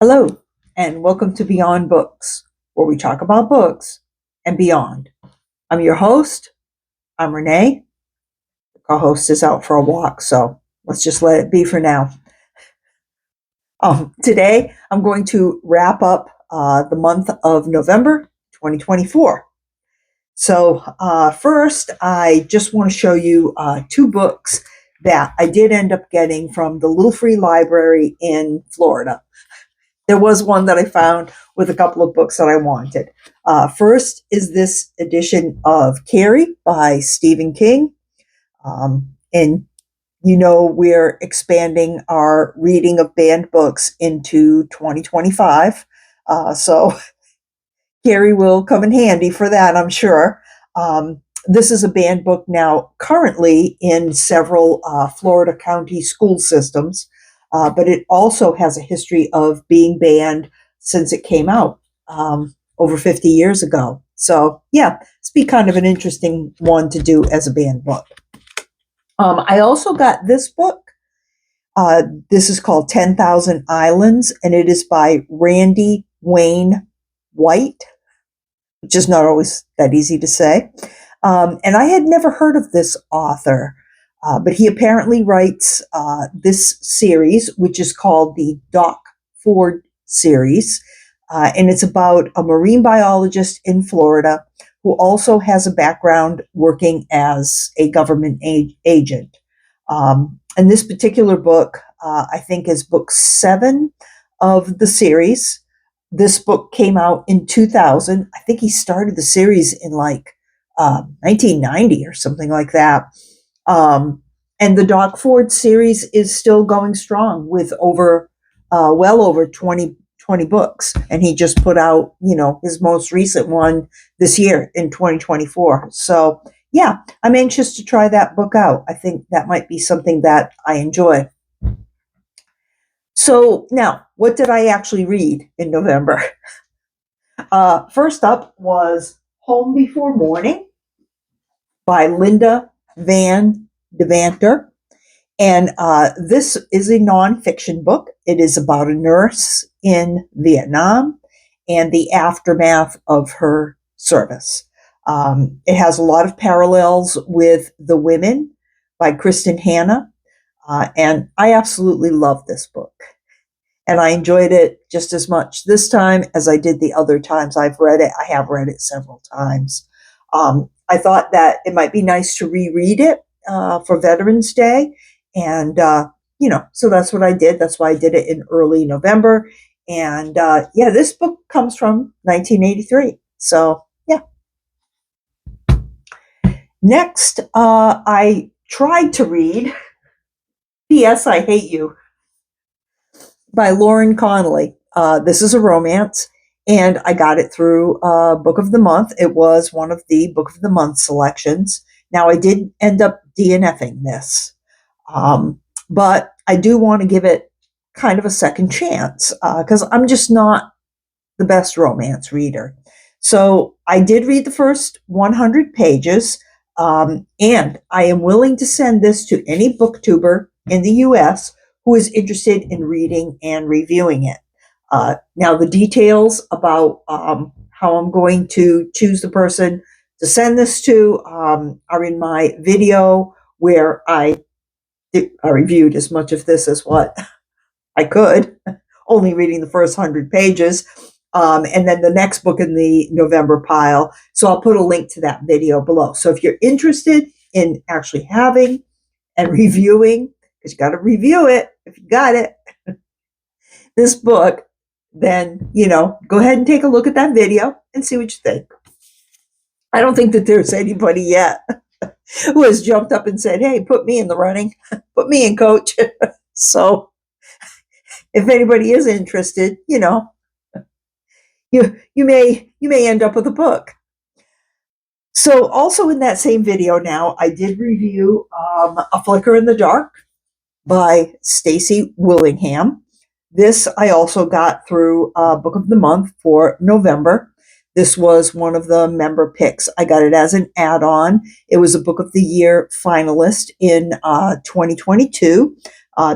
Hello, and welcome to Beyond Books, where we talk about books and beyond. I'm your host. I'm Renee. The co-host is out for a walk, so let's just let it be for now. Today, I'm going to wrap up the month of November 2024. So first, I just want to show you two books that I did end up getting from the Little Free Library in Florida. There was one that I found with a couple of books that I wanted. First is this edition of Carrie by Stephen King. And you know, we're expanding our reading of banned books into 2025. So Carrie will come in handy for that, I'm sure. This is a banned book now currently in several Florida county school systems. But it also has a history of being banned since it came out over 50 years ago. So yeah, it's be kind of an interesting one to do as a banned book. I also got this book. This is called 10,000 Islands, and it is by Randy Wayne White, which is not always that easy to say. And I had never heard of this author. But he apparently writes this series, which is called the Doc Ford series. And it's about a marine biologist in Florida who also has a background working as a government agent. And this particular book, I think, is book 7 of the series. This book came out in 2000. I think he started the series in 1990 or something like that. And the Doc Ford series is still going strong with well over 20 books. And he just put out, his most recent one this year in 2024. So yeah, I'm anxious to try that book out. I think that might be something that I enjoy. So now, what did I actually read in November? First up was Home Before Morning by Linda Van Devanter. And this is a nonfiction book. It is about a nurse in Vietnam and the aftermath of her service. It has a lot of parallels with The Women by Kristen Hanna. And I absolutely love this book. And I enjoyed it just as much this time as I did the other times I've read it. I have read it several times. I thought that it might be nice to reread it for Veterans Day. And, so that's what I did. That's why I did it in early November. And, this book comes from 1983. So, yeah. Next, I tried to read P.S. I Hate You by Lauren Connelly. This is a romance. And I got it through Book of the Month. It was one of the Book of the Month selections. Now, I did end up DNFing this, but I do want to give it kind of a second chance because I'm just not the best romance reader. So I did read the first 100 pages, and I am willing to send this to any booktuber in the U.S. who is interested in reading and reviewing it. Now, the details about how I'm going to choose the person to send this to are in my video where I reviewed as much of this as what I could, only reading the first 100 pages, and then the next book in the November pile. So I'll put a link to that video below. So if you're interested in actually having and reviewing, because you got to review it if you got it, this book, then, go ahead and take a look at that video and see what you think. I don't think that there's anybody yet who has jumped up and said, hey, put me in the running, put me in, coach. So if anybody is interested, you may end up with a book. So also in that same video now, I did review A Flicker in the Dark by Stacy Willingham. This I also got through Book of the Month for November. This was one of the member picks. I got it as an add-on. It was a Book of the Year finalist in 2022.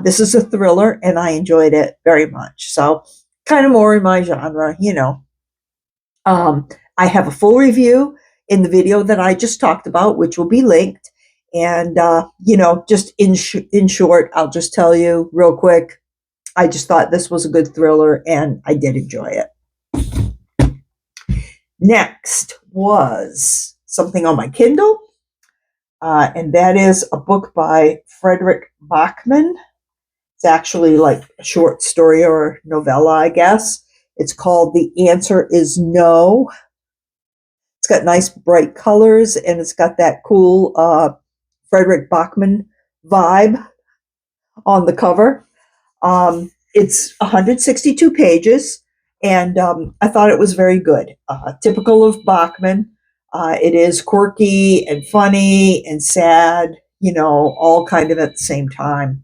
This is a thriller, and I enjoyed it very much. So kind of more in my genre, you know. I have a full review in the video that I just talked about, which will be linked. And, you know, just in short, I'll just tell you real quick, I just thought this was a good thriller and I did enjoy it. Next was something on my Kindle, and that is a book by Fredrik Backman. It's actually like a short story or novella, I guess. It's called The Answer Is No. It's got nice bright colors and it's got that cool Fredrik Backman vibe on the cover. It's 162 pages, and I thought it was very good. Typical of Backman. It is quirky and funny and sad, you know, all kind of at the same time.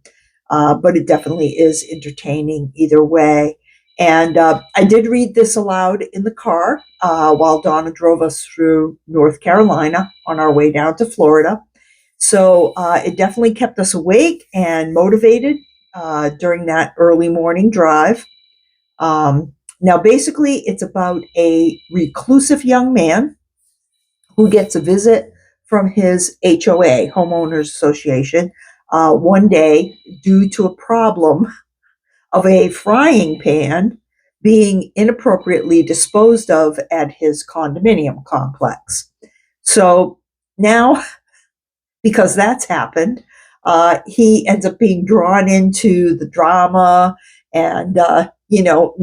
But it definitely is entertaining either way. And I did read this aloud in the car while Donna drove us through North Carolina on our way down to Florida. So it definitely kept us awake and motivated during that early morning drive. Now, basically, it's about a reclusive young man who gets a visit from his HOA, Homeowners Association, one day due to a problem of a frying pan being inappropriately disposed of at his condominium complex. So now, because that's happened, he ends up being drawn into the drama, and you know,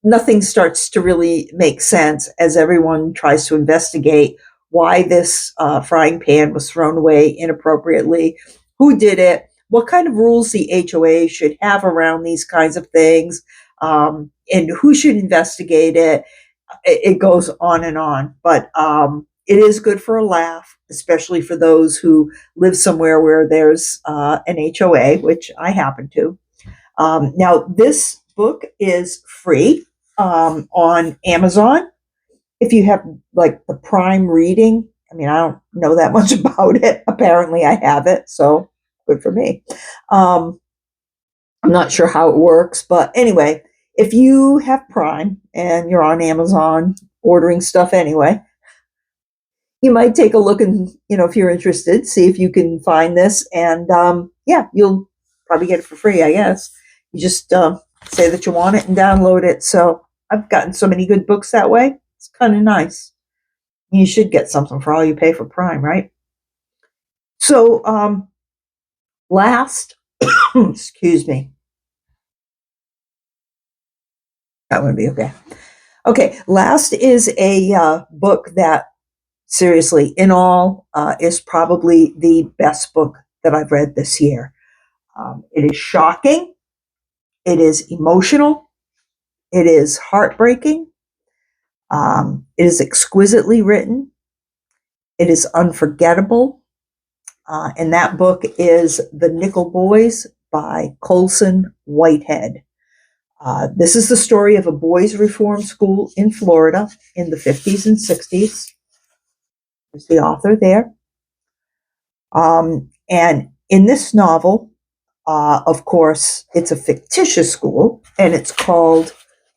nothing starts to really make sense as everyone tries to investigate why this frying pan was thrown away inappropriately, who did it, what kind of rules the HOA should have around these kinds of things, and who should investigate it. It goes on and on, but it is good for a laugh, especially for those who live somewhere where there's an HOA, which I happen to. Now, this book is free on Amazon. If you have like the Prime reading, I mean, I don't know that much about it. Apparently, I have it, so good for me. I'm not sure how it works, but anyway, if you have Prime and you're on Amazon ordering stuff anyway, you might take a look and, you know, if you're interested, see if you can find this. And yeah, you'll probably get it for free, I guess. You just say that you want it and download it. So I've gotten so many good books that way. It's kind of nice. You should get something for all you pay for Prime, right? So last, excuse me. That would be okay. Okay, last is a book that, seriously, in all, is probably the best book that I've read this year. It is shocking. It is emotional. It is heartbreaking. It is exquisitely written. It is unforgettable. And that book is The Nickel Boys by Colson, Whitehead. This is the story of a boys' reform school in Florida in the 50s and 60s. There's the author there. And in this novel, of course, it's a fictitious school, and it's called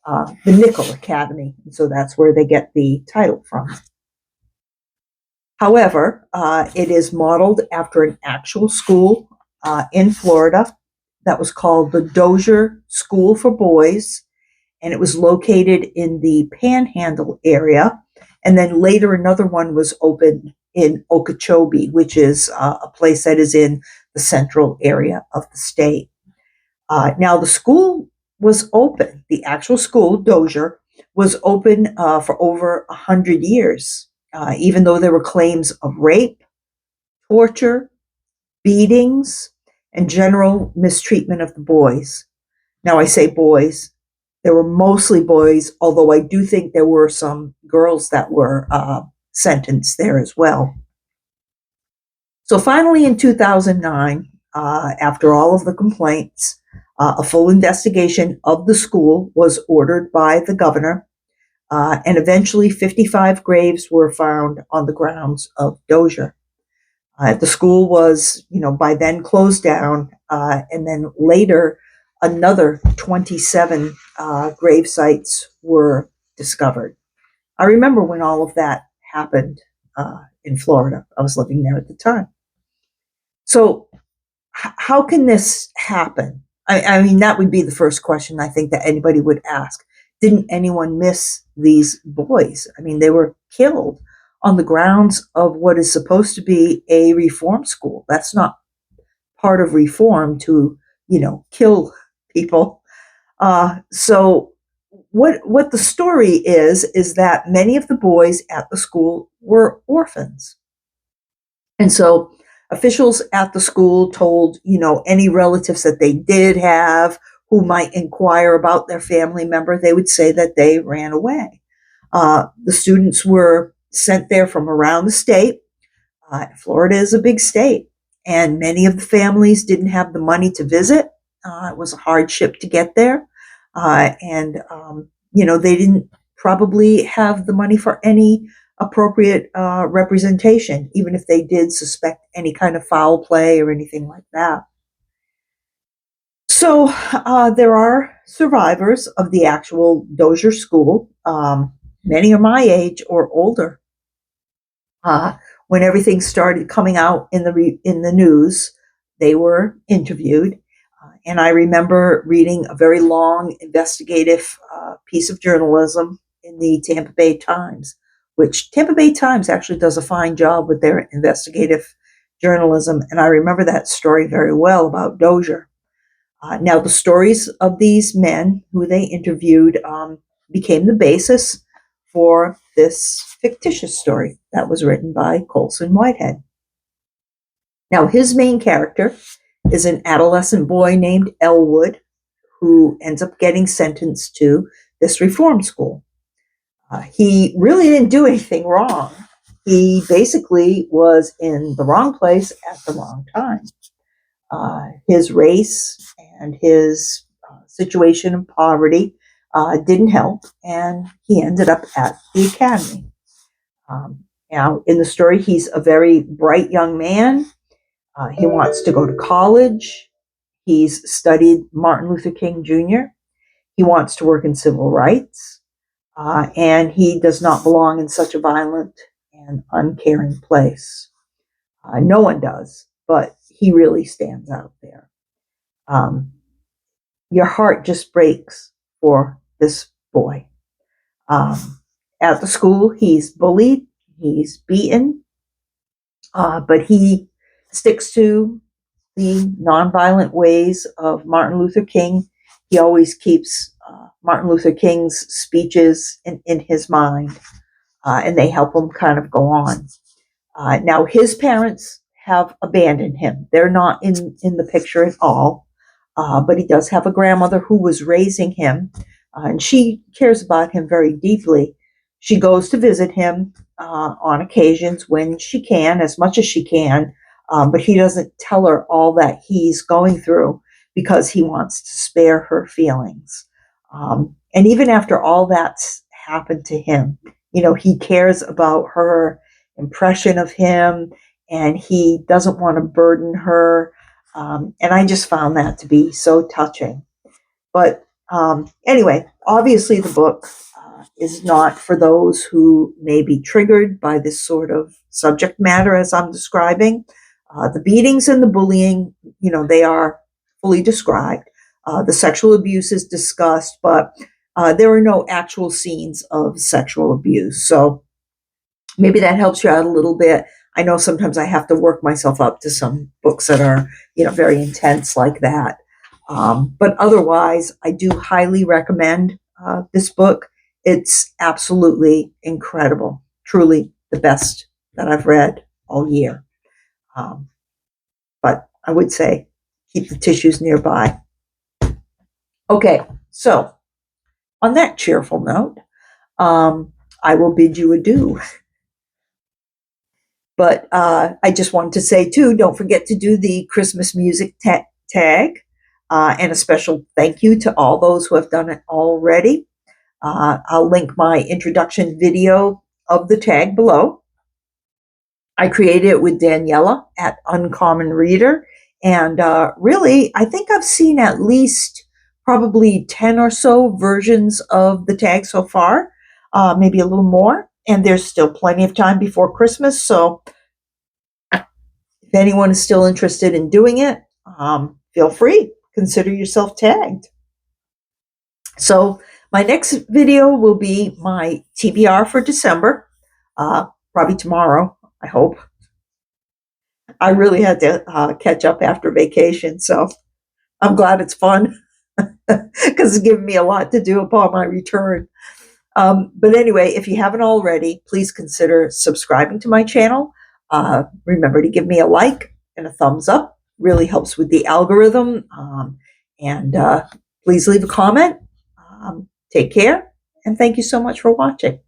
the Nickel Academy. And so that's where they get the title from. However, it is modeled after an actual school in Florida that was called the Dozier School for Boys, and it was located in the Panhandle area. And then later another one was opened in Okeechobee, which is a place that is in the central area of the state. Now, the school was open. The actual school, Dozier, was open for over 100 years, even though there were claims of rape, torture, beatings, and general mistreatment of the boys. Now, I say boys. There were mostly boys, although I do think there were some girls that were sentenced there as well. So finally, in 2009, after all of the complaints, a full investigation of the school was ordered by the governor, and eventually 55 graves were found on the grounds of Dozier. The school was, by then closed down, and then later another 27 grave sites were discovered. I remember when all of that happened in Florida. I was living there at the time. So, how can this happen? I mean, that would be the first question I think that anybody would ask. Didn't anyone miss these boys? I mean, they were killed on the grounds of what is supposed to be a reform school. That's not part of reform to, kill people. So what the story is that many of the boys at the school were orphans. And so officials at the school told, any relatives that they did have who might inquire about their family member, they would say that they ran away. The students were sent there from around the state. Florida is a big state, and many of the families didn't have the money to visit. It was a hardship to get there. And they didn't probably have the money for any appropriate representation, even if they did suspect any kind of foul play or anything like that. So there are survivors of the actual Dozier School. Many are my age or older. When everything started coming out in the news, they were interviewed. And I remember reading a very long investigative piece of journalism in the Tampa Bay Times, which Tampa Bay Times actually does a fine job with their investigative journalism. And I remember that story very well about Dozier. Now, the stories of these men who they interviewed became the basis for this fictitious story that was written by Colson Whitehead. Now, his main character is an adolescent boy named Elwood who ends up getting sentenced to this reform school. He really didn't do anything wrong. He basically was in the wrong place at the wrong time. His race and his situation in poverty didn't help, and he ended up at the academy. Now, in the story, he's a very bright young man. He wants to go to college. He's studied Martin Luther King Jr. He wants to work in civil rights. And he does not belong in such a violent and uncaring place. No one does, but he really stands out there. Your heart just breaks for this boy. At the school, he's bullied, he's beaten, but he sticks to the nonviolent ways of Martin Luther King. He always keeps Martin Luther King's speeches in his mind, and they help him kind of go on. Now, his parents have abandoned him. They're not in the picture at all, but he does have a grandmother who was raising him, and she cares about him very deeply. She goes to visit him on occasions when she can, as much as she can, but he doesn't tell her all that he's going through because he wants to spare her feelings. And even after all that's happened to him, he cares about her impression of him, and he doesn't want to burden her. And I just found that to be so touching. But anyway, obviously the book is not for those who may be triggered by this sort of subject matter as I'm describing. The beatings and the bullying, they are fully described. The sexual abuse is discussed, but there are no actual scenes of sexual abuse. So maybe that helps you out a little bit. I know sometimes I have to work myself up to some books that are, very intense like that. But otherwise, I do highly recommend this book. It's absolutely incredible. Truly the best that I've read all year. But I would say keep the tissues nearby. Okay, so on that cheerful note, I will bid you adieu. But I just wanted to say, too, don't forget to do the Christmas music tag. And a special thank you to all those who have done it already. I'll link my introduction video of the tag below. I created it with Daniella at Uncommon Reader. And really, I think I've seen at least probably 10 or so versions of the tag so far, maybe a little more. And there's still plenty of time before Christmas. So if anyone is still interested in doing it, feel free. Consider yourself tagged. So my next video will be my TBR for December, probably tomorrow, I hope. I really had to catch up after vacation, so I'm glad it's fun because it's given me a lot to do upon my return. But anyway, if you haven't already, please consider subscribing to my channel. Remember to give me a like and a thumbs up. Really helps with the algorithm. And please leave a comment. Take care, and thank you so much for watching.